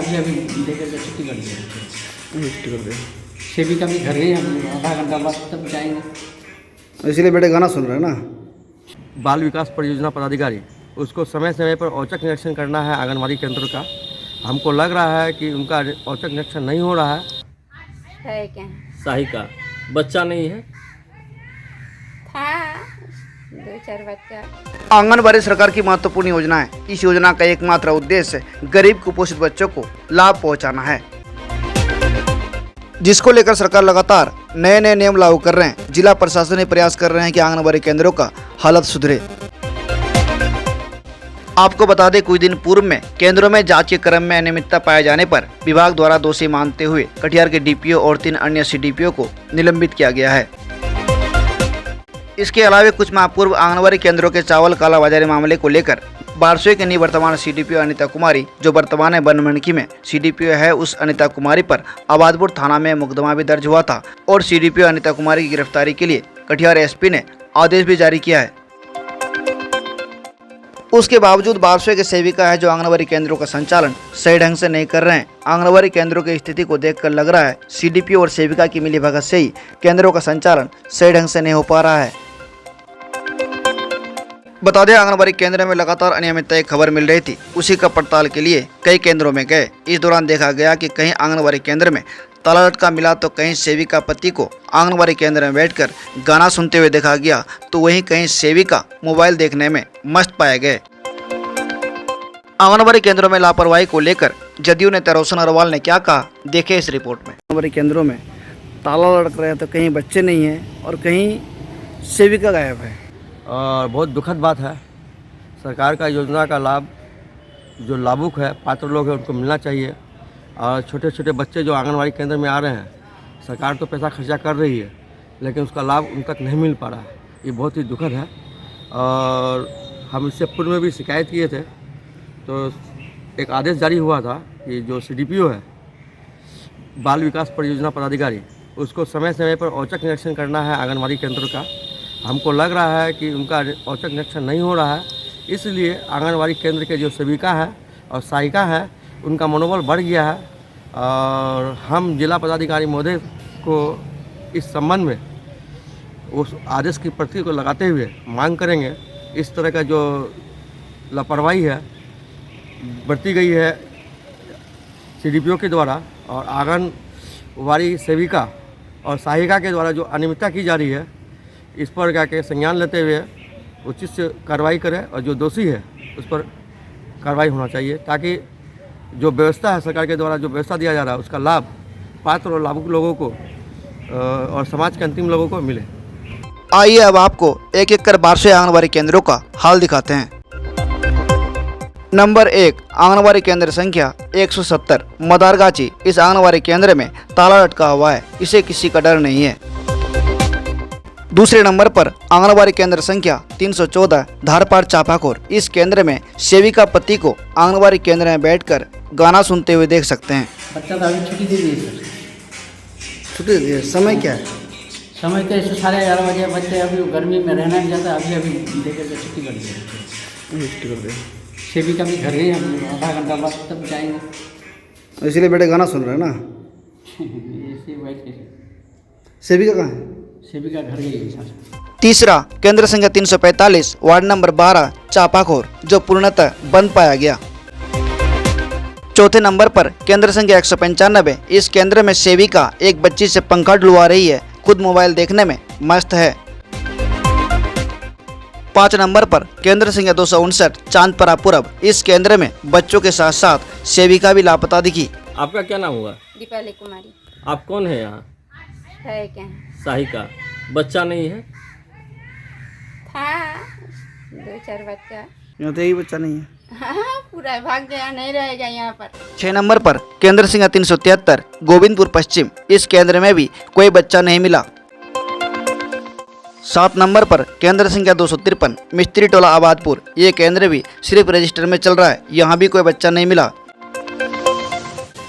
अभी लेकर के छुट्टी कर दिया। सेविका भी घर गई, हम आधा घंटा बाद तब जाएंगे। इसलिए बेटे गाना सुन रहे हैं ना। बाल विकास परियोजना पदाधिकारी उसको समय समय पर औचक निरीक्षण करना है आंगनबाड़ी केंद्र का। हमको लग रहा है कि उनका औचक निरीक्षण नहीं हो रहा है। क्या साहिका बच्चा नहीं है, था 2-4 बच्चा। आंगनबाड़ी सरकार की महत्वपूर्ण योजना है। इस योजना का एकमात्र उद्देश्य गरीब कुपोषित बच्चों को लाभ पहुंचाना है, जिसको लेकर सरकार लगातार नए नए नियम लागू कर रहे हैं। जिला प्रशासन ने प्रयास कर रहे हैं कि आंगनबाड़ी केंद्रों का हालत सुधरे। आपको बता दें, कुछ दिन पूर्व में केंद्रों में जांच के क्रम में अनियमितता पाए जाने पर विभाग द्वारा दोषी मानते हुए कटिहार के डीपीओ और 3 अन्य सीडीपीओ को निलंबित किया गया है। इसके अलावा कुछ माह पूर्व आंगनबाड़ी केंद्रों के चावल कालाबाजारी मामले को लेकर बारसोई के निवर्तमान सीडीपीओ अनिता कुमारी, जो वर्तमान है बनमनखी में सीडीपीओ है, उस अनिता कुमारी पर आबादपुर थाना में मुकदमा भी दर्ज हुआ था और सीडीपीओ अनिता कुमारी की गिरफ्तारी के लिए कटिहार एसपी ने आदेश भी जारी किया है। उसके बावजूद बारसोई के सेविका है जो आंगनबाड़ी केंद्रों का संचालन सही ढंग से नहीं कर रहे हैं। आंगनबाड़ी केंद्रों की स्थिति को देखकर लग रहा है सीडीपीओ और सेविका की मिलीभगत से ही केंद्रों का संचालन सही ढंग से नहीं हो पा रहा है। बता दें, आंगनबाड़ी केंद्र में लगातार अनियमितता की खबर मिल रही थी। उसी का पड़ताल के लिए कई केंद्रों में गए। इस दौरान देखा गया कि कहीं आंगनबाड़ी केंद्र में ताला लटका मिला तो कहीं सेविका पति को आंगनबाड़ी केंद्र में बैठकर गाना सुनते हुए देखा गया, तो वहीं कहीं सेविका मोबाइल देखने में मस्त पाए गए। आंगनबाड़ी केंद्रों में लापरवाही को लेकर जदयू नेता रोशन अग्रवाल ने क्या कहा, देखे इस रिपोर्ट में। आंगनबाड़ी केंद्रों में ताला लटक रहे हैं तो कहीं बच्चे नहीं हैं और कहीं सेविका गायब है। और बहुत दुखद बात है। सरकार का योजना का लाभ जो लाभुक है, पात्र लोग हैं, उनको मिलना चाहिए। और छोटे छोटे बच्चे जो आंगनबाड़ी केंद्र में आ रहे हैं, सरकार तो पैसा खर्चा कर रही है, लेकिन उसका लाभ उन तक नहीं मिल पा रहा है। ये बहुत ही दुखद है। और हम इससे पूर्व में भी शिकायत किए थे, तो एक आदेश जारी हुआ था कि जो सीडीपीओ है, बाल विकास परियोजना पदाधिकारी, उसको समय समय पर औचक निरीक्षण करना है आंगनबाड़ी केंद्र का। हमको लग रहा है कि उनका औचक निरीक्षण नहीं हो रहा है, इसलिए आंगनबाड़ी केंद्र के जो सेविका है और सहायिका है, उनका मनोबल बढ़ गया है। और हम जिला पदाधिकारी महोदय को इस संबंध में उस आदेश की प्रति को लगाते हुए मांग करेंगे। इस तरह का जो लापरवाही है बरती गई है सीडीपीओ के द्वारा और आंगनबाड़ी सेविका और सहायिका के द्वारा जो अनियमितता की जा रही है, इस पर क्या के संज्ञान लेते हुए उचित से कार्रवाई करें और जो दोषी है उस पर कार्रवाई होना चाहिए, ताकि जो व्यवस्था है सरकार के द्वारा जो व्यवस्था दिया जा रहा है, उसका लाभ पात्र और लाभुक लोगों को और समाज के अंतिम लोगों को मिले। आइए अब आपको एक एक कर बारसोई आंगनबाड़ी केंद्रों का हाल दिखाते हैं। नंबर 1, आंगनबाड़ी केंद्र संख्या 170 मदारगाची। इस आंगनबाड़ी केंद्र में ताला लटका हुआ है, इसे किसी का डर नहीं है। दूसरे नंबर पर आंगनबाड़ी केंद्र संख्या 314 धारपाड़ चापाकोर। इस केंद्र में सेविका पति को आंगनबाड़ी केंद्र में बैठकर गाना सुनते हुए देख सकते हैं। बच्चा तो अभी छुट्टी दे दी है सर। छुट्टी दे दी है। समय क्या है? समय तो 11:30 बजे। बच्चे अभी गर्मी में रहना नहीं चाहता, अभी लेकर के छुट्टी कर दिया। सेविका भी घर गई, हम आधा घंटा बाद तब जाएंगे। इसलिए बेटे गाना सुन रहे हैं ना। ऐसे बैठ के। सेविका कहाँ है? सेविका घर गई है सर। तीसरा, केंद्र संख्या 345 वार्ड नंबर 12 चापाकोर, जो पूर्णतः बंद पाया गया। चौथे नंबर पर केंद्र संख्या 195। इस केंद्र में सेविका एक बच्ची से पंखा डुलवा रही है, खुद मोबाइल देखने में मस्त है। 5 नंबर पर केंद्र संख्या 259 चांदपरा पूरब। इस केंद्र में बच्चों के साथ साथ सेविका भी लापता दिखी। आपका क्या नाम हुआ? दीपाली कुमारी। आप कौन है यहाँ? है क्या साहिका बच्चा नहीं है, था 2-4 बच्चा। यहाँ तो यही बच्चा नहीं है। हाँ, पूरा भाग गया, नहीं रहेगा यहाँ पर। 6 नंबर पर केंद्र संख्या 373 गोविंदपुर पश्चिम। इस केंद्र में भी कोई बच्चा नहीं मिला। 7 नंबर पर केंद्र संख्या 253 मिस्त्री टोला आबादपुर। ये केंद्र भी सिर्फ रजिस्टर में चल रहा है, यहाँ भी कोई बच्चा नहीं मिला।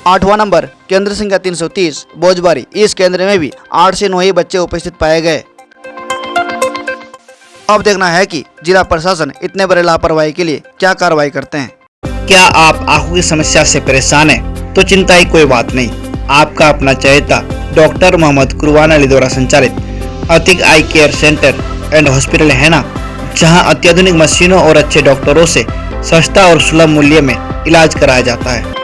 8वां नंबर केंद्र संख्या 330 बोझबारी। इस केंद्र में भी 8 से 9 ही बच्चे उपस्थित पाए गए। अब देखना है कि जिला प्रशासन इतने बड़े लापरवाही के लिए क्या कार्रवाई करते हैं। क्या आप आंखों की समस्या से परेशान हैं? तो चिंता की कोई बात नहीं। आपका अपना चहेता डॉक्टर मोहम्मद कुरबान अली द्वारा संचालित अतिक आई केयर सेंटर एंड हॉस्पिटल है ना, जहां अत्याधुनिक मशीनों और अच्छे डॉक्टरों से सस्ता और सुलभ मूल्य में इलाज कराया जाता है।